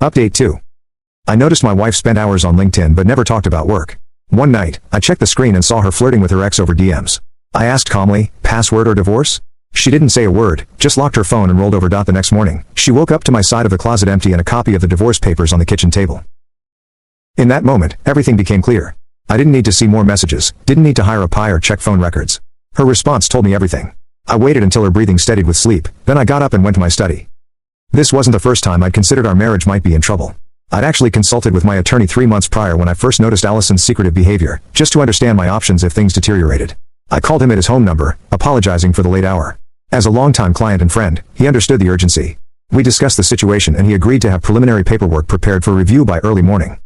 Update 2. I noticed my wife spent hours on LinkedIn but never talked about work. One night, I checked the screen and saw her flirting with her ex over DMs. I asked calmly, password or divorce? She didn't say a word, just locked her phone and rolled over. The next morning, she woke up to my side of the closet empty and a copy of the divorce papers on the kitchen table. In that moment, everything became clear. I didn't need to see more messages, didn't need to hire a PI or check phone records. Her response told me everything. I waited until her breathing steadied with sleep, then I got up and went to my study. This wasn't the first time I'd considered our marriage might be in trouble. I'd actually consulted with my attorney 3 months prior when I first noticed Allison's secretive behavior, just to understand my options if things deteriorated. I called him at his home number, apologizing for the late hour. As a longtime client and friend, he understood the urgency. We discussed the situation and he agreed to have preliminary paperwork prepared for review by early morning.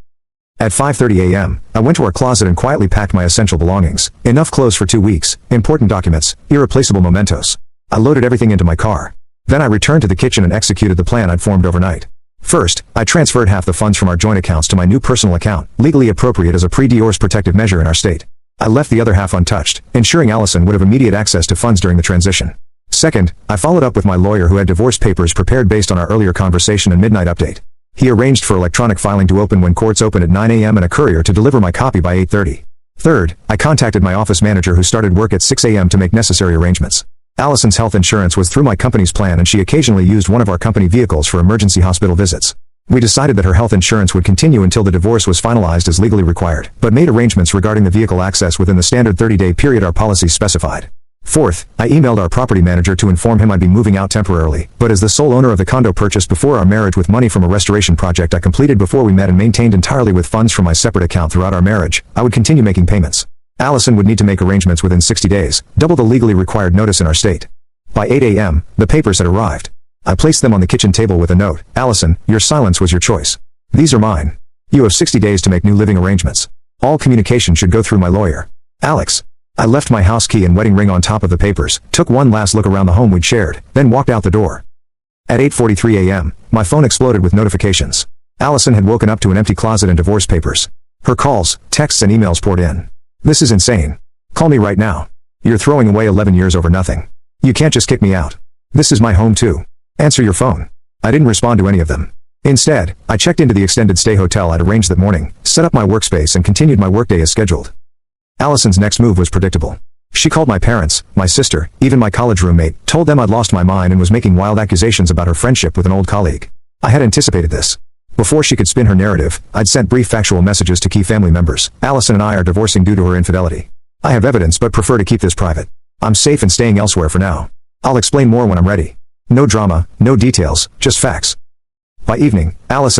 At 5:30 a.m., I went to our closet and quietly packed my essential belongings, enough clothes for 2 weeks, important documents, irreplaceable mementos. I loaded everything into my car. Then I returned to the kitchen and executed the plan I'd formed overnight. First, I transferred half the funds from our joint accounts to my new personal account, legally appropriate as a pre-divorce protective measure in our state. I left the other half untouched, ensuring Allison would have immediate access to funds during the transition. Second, I followed up with my lawyer who had divorce papers prepared based on our earlier conversation and midnight update. He arranged for electronic filing to open when courts open at 9 a.m. and a courier to deliver my copy by 8:30. Third, I contacted my office manager who started work at 6 a.m. to make necessary arrangements. Allison's health insurance was through my company's plan and she occasionally used one of our company vehicles for emergency hospital visits. We decided that her health insurance would continue until the divorce was finalized as legally required, but made arrangements regarding the vehicle access within the standard 30-day period our policies specified. Fourth, I emailed our property manager to inform him I'd be moving out temporarily, but as the sole owner of the condo purchased before our marriage with money from a restoration project I completed before we met and maintained entirely with funds from my separate account throughout our marriage, I would continue making payments. Allison would need to make arrangements within 60 days, double the legally required notice in our state. By 8 a.m., the papers had arrived. I placed them on the kitchen table with a note. Allison, your silence was your choice. These are mine. You have 60 days to make new living arrangements. All communication should go through my lawyer. Alex. I left my house key and wedding ring on top of the papers, took one last look around the home we'd shared, then walked out the door. At 8:43 a.m., my phone exploded with notifications. Allison had woken up to an empty closet and divorce papers. Her calls, texts and emails poured in. This is insane. Call me right now. You're throwing away 11 years over nothing. You can't just kick me out. This is my home too. Answer your phone. I didn't respond to any of them. Instead, I checked into the extended stay hotel I'd arranged that morning, set up my workspace and continued my workday as scheduled. Allison's next move was predictable. She called my parents, my sister, even my college roommate, told them I'd lost my mind and was making wild accusations about her friendship with an old colleague. I had anticipated this. Before she could spin her narrative, I'd sent brief factual messages to key family members. Allison and I are divorcing due to her infidelity. I have evidence but prefer to keep this private. I'm safe and staying elsewhere for now. I'll explain more when I'm ready. No drama, no details, just facts. By evening, Allison